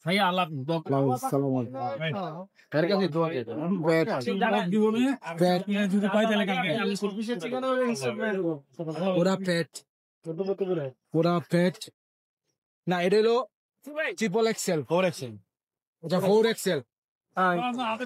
ভাই আল্লাহ না এটা হলো ট্রিপল এক্সেল 4XL এটা 4XL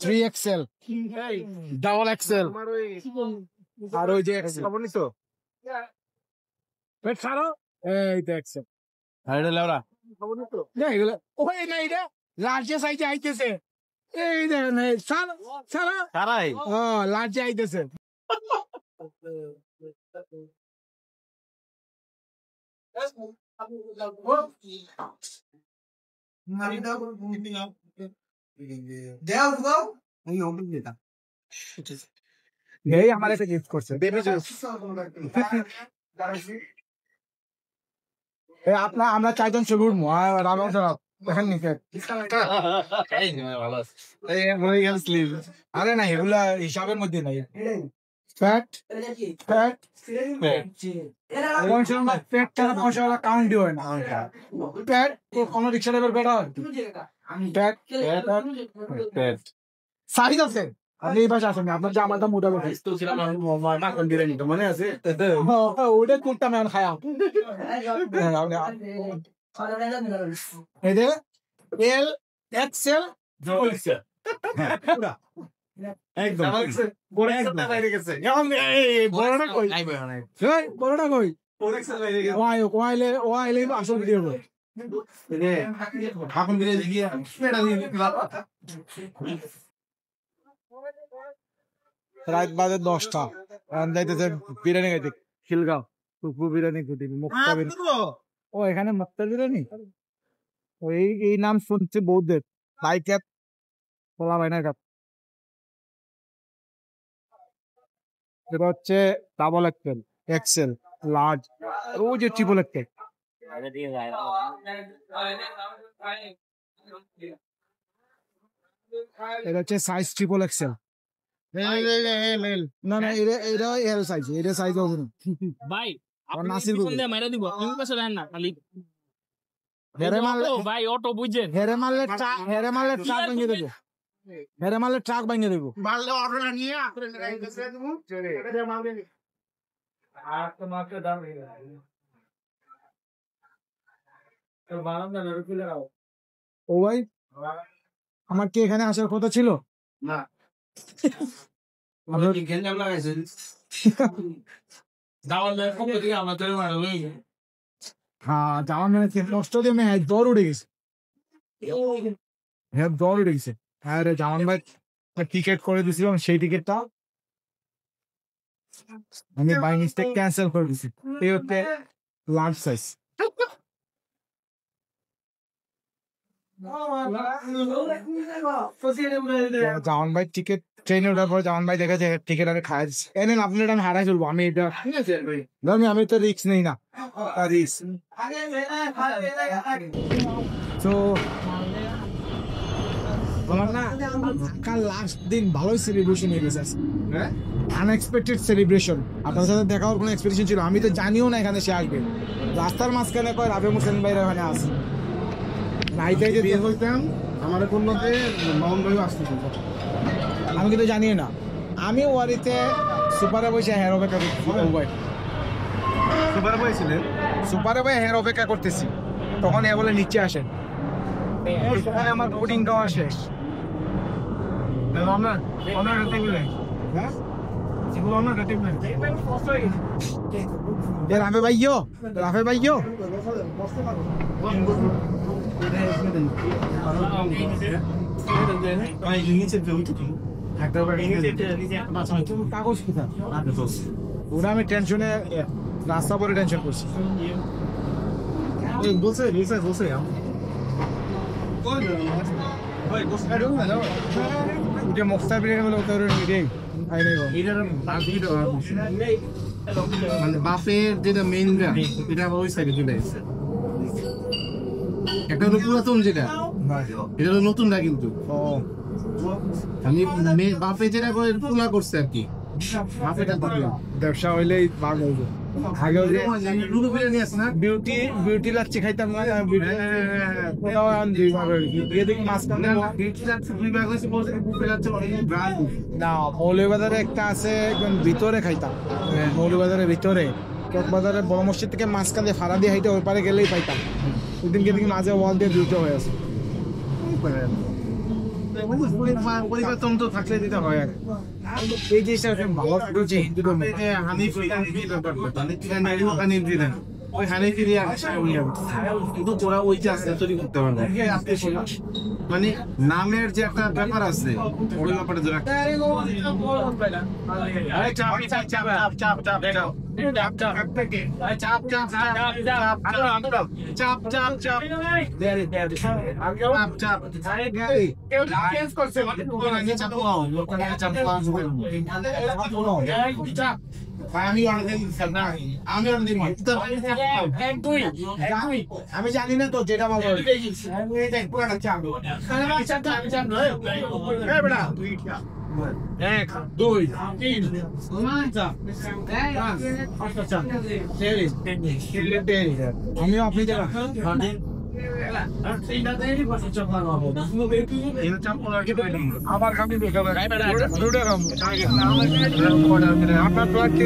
3XL ডাবল এক্সেল আর ওই যে এক্সেল তো পেট ছাড়ো এই তো এক্সেল আর এটা লেওরা না এগুলো ওই না এটা লার্জে সাইজে আইতেছে এই দেখেন ছাড়ো ছাড়ো কারাই ও লার্জে আইতেছে এই আমার একটা গিফট করছে বেবি জুস আপনার আমরা চারজন চলে উঠবো রামেও দেখেন নিকে আরে না এগুলা হিসাবের মধ্যে নাই ফ্যাট ফ্যাট ফ্যাট ছাড়া পয়সা কাউন্ট হয় না ফ্যাট কোনো রিক্সা ড্রাইভার বেটা হয় ফ্যাট সাইজ আছে আপনি এই পাশে আসেন আপনার জামাটা মোটা করে মনে আছে ওটা করতাম এখন খায়া এদের এল এক্সেল বড়টা কই ওয়াইলে আসল ভিডিও কই রাত বাজে 10টা যাইতেছে বিরিয়ানি খাইতে খিলগাঁও টুকু বিরিয়ানি খেতে মুক্তা বিরিয়ানি ও এখানে মুক্তা বিরিয়ানি ওই এই নাম শুনছি বৌদ্ধের ভাই ক্যাপ খোলা ভাইনার কাপ এটা হচ্ছে ডাবল এক্সেল এক্সেল লার্জ ও যে ট্রিপল এক্সেল এটা হচ্ছে সাইজ ট্রিপল এক্সেল না না এটা এল সাইজ এটা সাইজ হবে না ভাই আপনি নাসির বলে মাইরা দিব আমি পাশে দেন না খালি হেরে মারলে ভাই অটো বুঝেন হেরে মারলে ট্রাক ভেঙে দেবো হেরে মারলে ট্রাক ভেঙে দেবো মারলে অটো না নিয়ে আপনি রাইতেছে দেবো চলে এটা মারলে আর তো মাকে দাম হয়ে গেল তো বারাম না রুকুলে রাও ও ভাই আমার কি এখানে আসার কথা ছিল না আমরা কি গেঞ্জাম লাগাইছেন দাওয়ালের কত থেকে আমাদের মারলো হ্যাঁ জামান মানে নষ্ট দিয়ে আমি জ্বর উঠে গেছে হ্যাঁ জ্বর উঠে গেছে হ্যাঁ রে জামান ভাই টিকিট করে দিয়েছিলাম সেই টিকিটটা আমি বাই মিস্টেক ক্যান্সেল করে দিয়েছি এই হচ্ছে লার্জ সাইজ জামান ভাই টিকিট ট্রেনে ওঠার পর জামান ভাই দেখেছে টিকিট আমি খাই এনে আপনি আমি হারাই চলবো আমি এটা আমি তো রিস্ক নেই না রিস্ক তো আমার না কাল লাস্ট দিন ভালোই সেলিব্রেশন হয়ে গেছে আনএক্সপেক্টেড সেলিব্রেশন আপনার সাথে দেখা হওয়ার কোনো এক্সপেকটেশন ছিল আমি তো জানিও না এখানে সে আসবে রাস্তার মাঝখানে কয় রাবে মুসলিম ভাইরা এখানে আসে নাইতে যে বিয়ে করতাম আমার কোনো মাউন্ট ভাই আসতে আমি কিন্তু জানিও না আমি ওয়ারিতে সুপারে বসে হেয়ার অপেক্ষা সুপার বয় ছিলেন সুপারে বসে হেয়ার অপেক্ষা করতেছি তখন এ বলে নিচে আসেন ওখানে আমার বোর্ডিং দেওয়া শেষ রাফে ভাইও রাফে ভাইও কাগজ ওরা আমি টেনশনে রাস্তা পরে টেনশন করছি বলছে বলছে মুক্তার বিরিয়ানি বলে মানে বাফের যেটা মেইন এটা ওই সাইডে চলে আসছে একটা হলো পুরাতন যেটা এটা হলো নতুনটা কিন্তু আমি বাফে যেটা করে পুলা করছে আর কি ব্যবসা হইলেই ভাগ হইবে। আগে ওই যে বিউটি লাচ্ছি খাইতাম না, ওটাও এখন 2 ভাগ হয়ে গেছে। এদিকে মাঝখানে না, মৌলভীবাজারে একটা আছে, একদম ভিতরে খাইতাম, মৌলভীবাজারের ভিতরে, চকবাজারের বড় মসজিদ থেকে মাঝখানে ফাড়া দিয়ে হাইটে ওই পারে গেলেই পাইতাম। ওইদিনকে দিকে মাঝে ওয়াল দিয়ে দুটো হয়ে আছে। পরিবর্তন তো থাকলে দিতে হয় আর এই জিনিসটা ভালো যে ওই হানিফি দিয়ে কিন্তু ওরা ওই যে আছে তৈরি করতে পারবে মানে নামের যে একটা ব্যাপার আছে ওই ব্যাপারে ধরে আমি জানি না তো যেটা আমার এক দুই তিন আমিও আপনি আবার খাবি আপনার প্লাট কি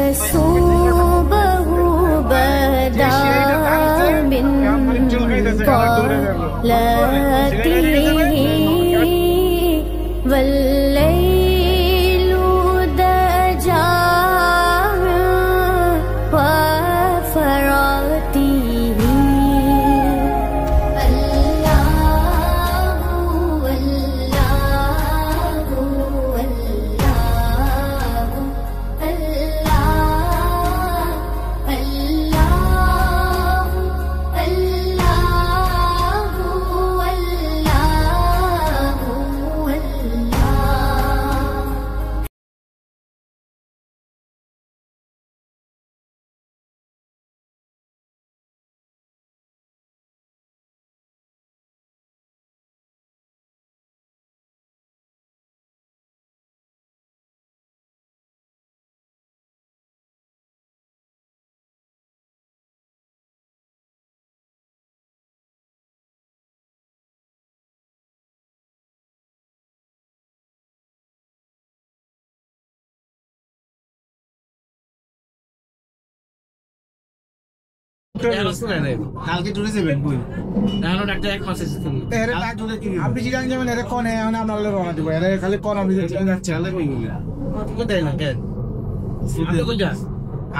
أصوبه بدا من قالته والليل دجى وفراته কালকে টুরে যাবেন বই আপনি কি জানেন যাবেন এটা কোন এখন আমরা রওনা দিব এটা খালি কোন আপনি চলে কই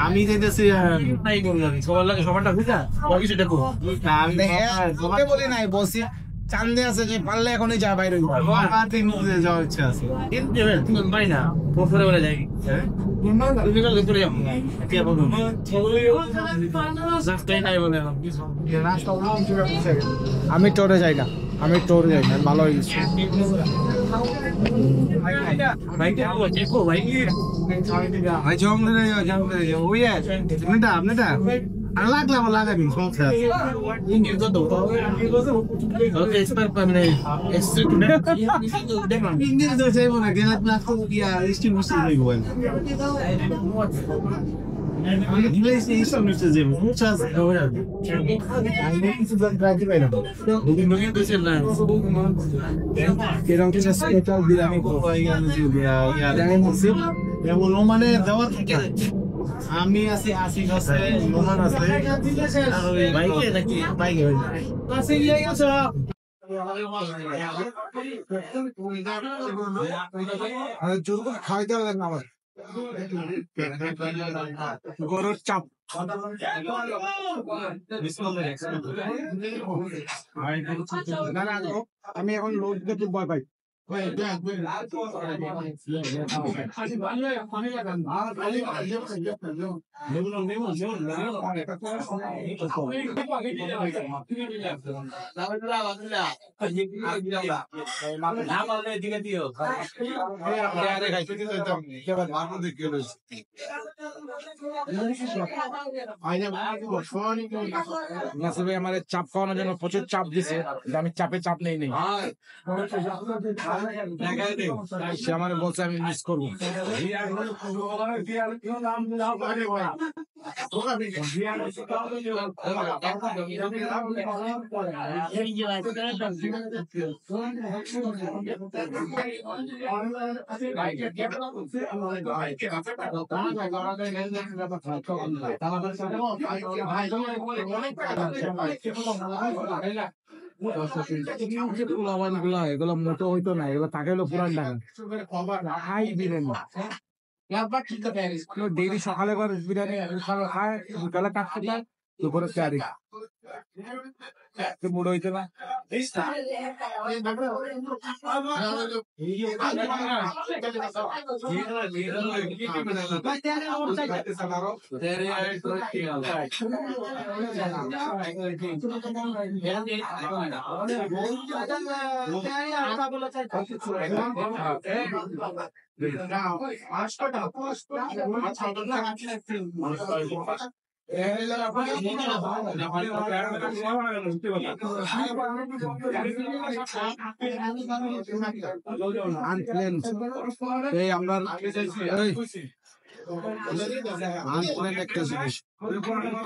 আমি যেতেছি সবারটা বুঝা আমি বলি নাই বসি চান্দে আছে যে পারলে এখনই যা বাইরে যাওয়ার ইচ্ছা আছে আমি টোরে যাই না, আমি টোরে যাই না, ভালো হয়েছে ভাই জম আপনারটা আর লাগলাম লাগাবি সমস্যা মানে দেওয়া থাকে আমি আছি আসিফ আছে মোহন আছে বাইকে নাকি বাইকে খাওয়াইতে হবে না আমার গরুর চাপ আমি এখন লোড দিতে ভয় পাই নাসির ভাই আমার চাপ খাওয়ানোর জন্য প্রচুর চাপ দিছে, আমি চাপে চাপ নেই নেই। সে আমার বলছে আমি মিস করবো। এগুলো মোটো হইতো না, এগুলো থাকে হলো পুরান ঢাকা খাই দিলেন না। ডেইলি সকালে করে বিরিয়ানি খায়, বিকালে কাটতে খায়, দুপুরে চারি মুড়ো হইতো না।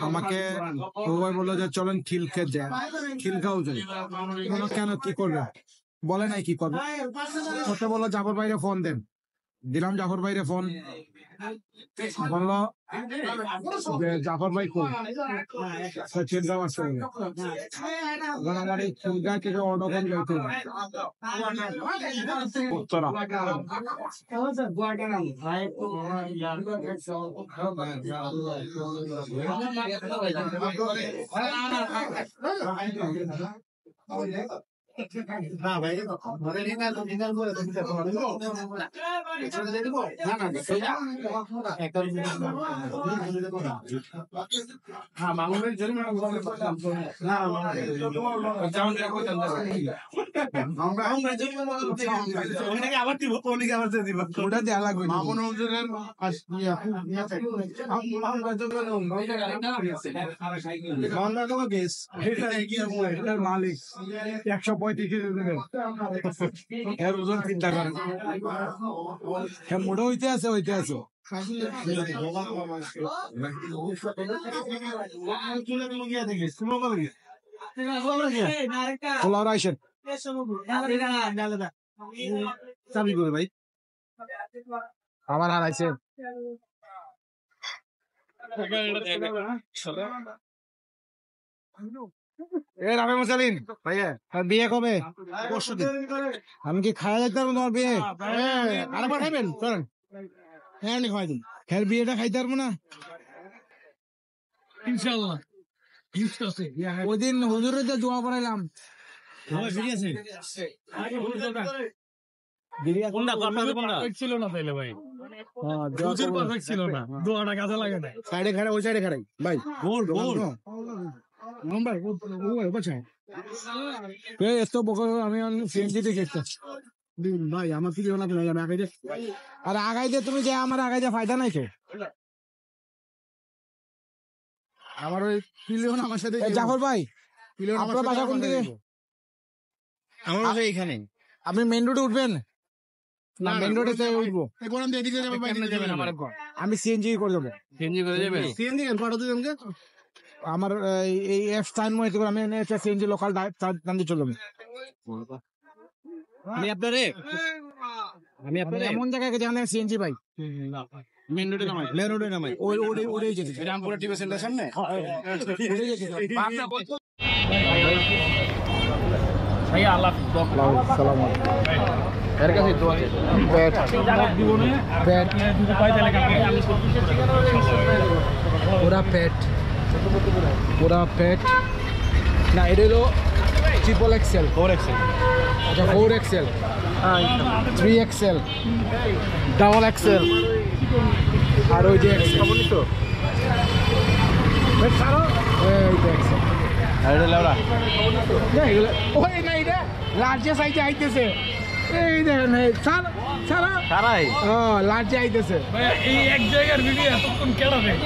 আমাকে বললো যে চলেন খিল খেয়ে যায়, খিল খাও যাই। কেন কি করবে বলে নাই, কি করবে বললো জাফর ভাইরে ফোন দেন। দিলাম জাফর ভাইরে ফোন, বললো জাফর ভাই কোন চিলগাঁও আসতে হবে। আমার এই চিলগা থেকে অর্ডার যাইতে উত্তরা ওটা দেওয়া লাগবে। মালিক 135 এর ওজন চিন্তা করেন, মোটা হইতে আছে হইতে আছে। ভাই আমার হারাইছে। বিয়ে কবে? আমি কি খাওয়া যেতে পারবো তোমার বিয়ে? আরেকবার খাইবেন চলেন, হ্যাঁ খাওয়াই দিন। হ্যাঁ বিয়েটা খাইতে পারবো না ইনশাআল্লাহ। ওই দিন হুজুরের যে দোয়া করাইলাম ছিল না তাইলে ভাই, ছিল না, দোয়াটা কাজে লাগে না। সাইডে খারাপ, ওই সাইডে খারাপ ভাই। ভাই আমার কি আর আগাই দিয়ে তুমি যে আমার আগাই দিয়ে ফায়দা নাই। আমার ওই পিলিয়ন আমার সাথে জাফর ভাই, আপনার বাসা কোন দিকে? আমার বাসা এখানে। আপনি মেইন রোডে উঠবেন না? মেইন রোডে উঠবো, আমি সিএনজি করে যাবো। সিএনজি করে যাবেন? সিএনজি আমার এই এফ টাইম হইতে আমি সিএনজি লোকাল দাঁড়িয়ে চলে যাবো। আমি আপনার এমন জায়গায় যেখানে সিএনজি পাই, মেন রোডে নামাই, মেন রোডে নামাই, ওই যেতে রামপুরা টিভি সেন্টার সামনে। ভাইয়া আল্লাহ সালাম এর কাছে দোয়া ব্যাট জীবনে ব্যাট যদি পাই তাহলে পুরা পেট, পুরা পেট না, এটা হলো ট্রিপল এক্সেল, 4 এক্সেল। আচ্ছা 4XL 3XL ডাবল XL আর ওই যে XL এইটা XL ওই না এটা লার্জে সাইজে আইতেছে এই দেখেন ছাড়া ছাড়া সারাই লার্জে আইতেছে ভাই এই এক জায়গার ভিডিও এতক্ষণ কেডা দেয়